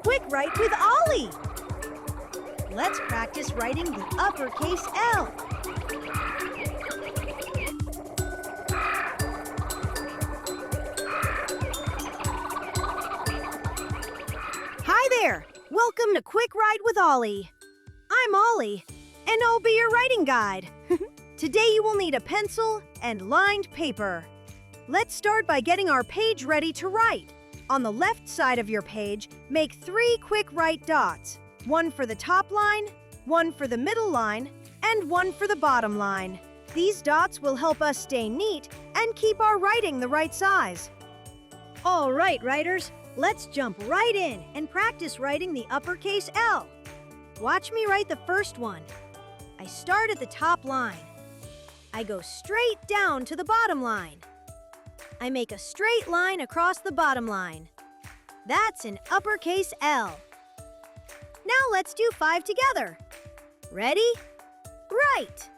Quick Write with Ollie! Let's practice writing the uppercase L. Hi there! Welcome to Quick Write with Ollie. I'm Ollie, and I'll be your writing guide. Today you will need a pencil and lined paper. Let's start by getting our page ready to write. On the left side of your page, make 3 quick write dots. One for the top line, one for the middle line, and one for the bottom line. These dots will help us stay neat and keep our writing the right size. All right, writers, let's jump right in and practice writing the uppercase L. Watch me write the first one. I start at the top line. I go straight down to the bottom line. I make a straight line across the bottom line. That's an uppercase L. Now let's do 5 together. Ready? Write.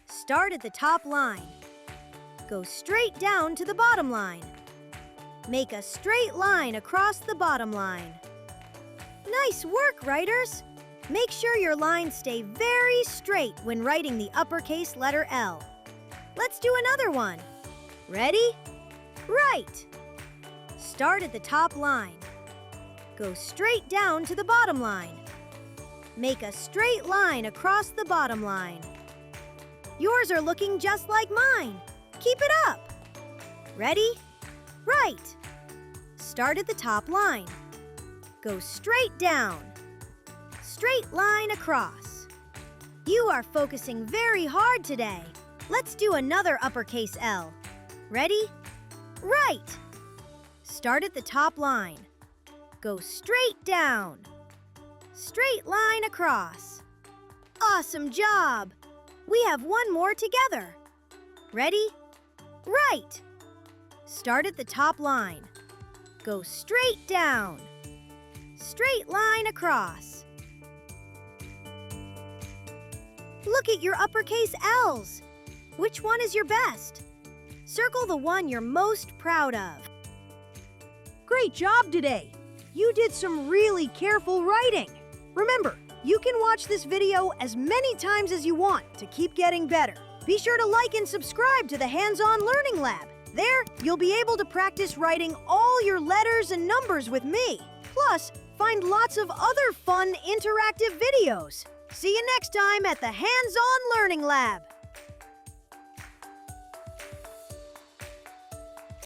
Start at the top line. Go straight down to the bottom line. Make a straight line across the bottom line. Nice work, writers! Make sure your lines stay very straight when writing the uppercase letter L. Let's do another one. Ready? Write. Start at the top line. Go straight down to the bottom line. Make a straight line across the bottom line. Yours are looking just like mine. Keep it up. Ready? Write. Start at the top line. Go straight down. Straight line across. You are focusing very hard today. Let's do another uppercase L. Ready? Write. Start at the top line. Go straight down. Straight line across. Awesome job! We have one more together. Ready? Write. Start at the top line. Go straight down. Straight line across. Look at your uppercase L's. Which one is your best? Circle the one you're most proud of. Great job today! You did some really careful writing. Remember, you can watch this video as many times as you want to keep getting better. Be sure to like and subscribe to the Hands-On Learning Lab. There, you'll be able to practice writing all your letters and numbers with me. Plus, find lots of other fun interactive videos. See you next time at the Hands-On Learning Lab.